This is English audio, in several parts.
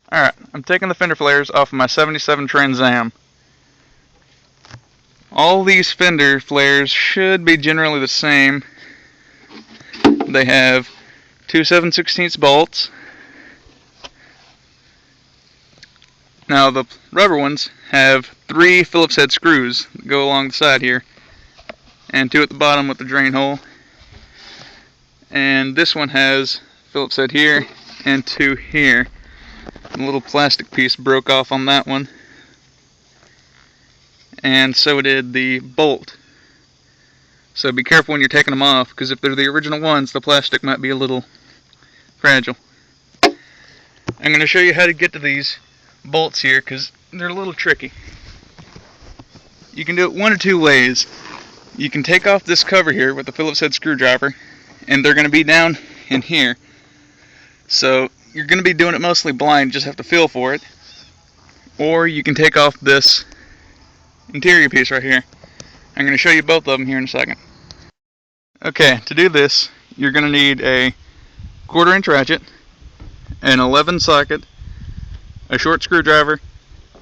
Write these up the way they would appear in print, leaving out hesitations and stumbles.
Alright, I'm taking the fender flares off of my 77 Trans Am. All these fender flares should be generally the same. They have two 7/16 bolts. Now the rubber ones have 3 Phillips head screws that go along the side here, and 2 at the bottom with the drain hole. And this one has Phillips head here and 2 here. A little plastic piece broke off on that one, and so did the bolt. So be careful when you're taking them off, because if they're the original ones, the plastic might be a little fragile. I'm going to show you how to get to these bolts here, because they're a little tricky. You can do it one of 2 ways. You can take off this cover here with the Phillips head screwdriver, and they're going to be down in here. So you're going to be doing it mostly blind, just have to feel for it. Or you can take off this interior piece right here. I'm going to show you both of them here in a second. Okay, to do this, you're going to need a 1/4 inch ratchet, an 11 socket, a short screwdriver,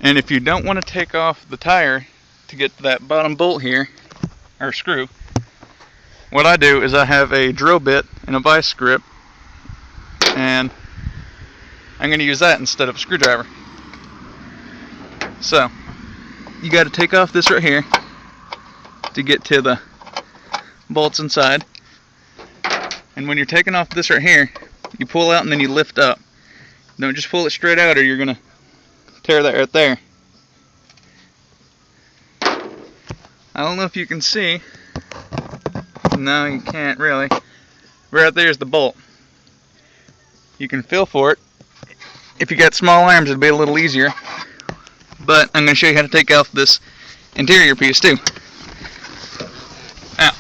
and if you don't want to take off the tire to get to that bottom bolt here, or screw, what I do is I have a drill bit and a vice grip, and I'm going to use that instead of a screwdriver. So, you got to take off this right here to get to the bolts inside. And when you're taking off this right here, you pull out and then you lift up. Don't just pull it straight out or you're going to tear that right there. I don't know if you can see. No, you can't really. Right there is the bolt. You can feel for it. If you got small arms, it'd be a little easier. But I'm going to show you how to take off this interior piece too. Now,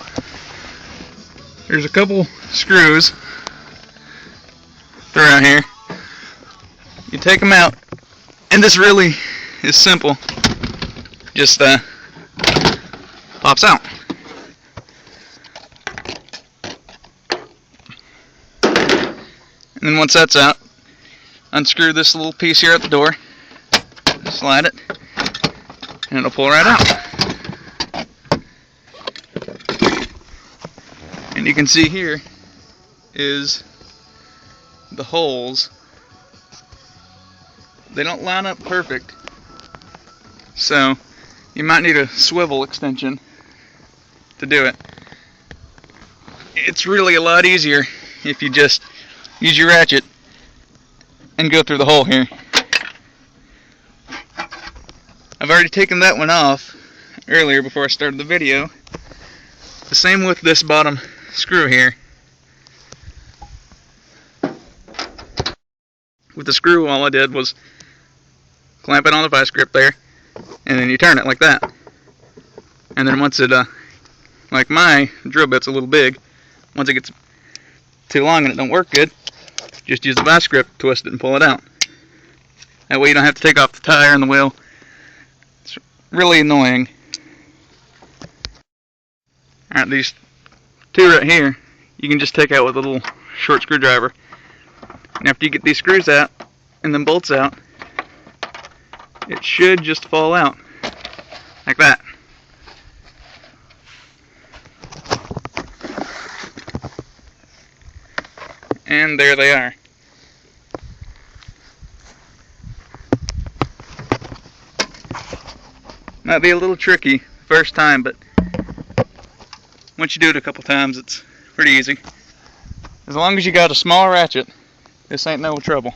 there's a couple screws throughout here. You take them out, and this really is simple. Just pops out. And then once that's out, unscrew this little piece here at the door, slide it, and it'll pull right out. And you can see here is the holes. They don't line up perfect, so you might need a swivel extension to do it. It's really a lot easier if you just use your ratchet and go through the hole here. I've already taken that one off earlier before I started the video. The same with this bottom screw here. With the screw, all I did was clamp it on the vice grip there, and then you turn it like that. And then once it, like my drill bit's a little big, once it gets too long and it don't work good, just use the vice grip, twist it, and pull it out. That way you don't have to take off the tire and the wheel. It's really annoying. Alright, these 2 right here, you can just take out with a little short screwdriver. And after you get these screws out and then bolts out, it should just fall out like that. And there they are. Might be a little tricky first time, but once you do it a couple times, it's pretty easy. As long as you got a small ratchet, this ain't no trouble.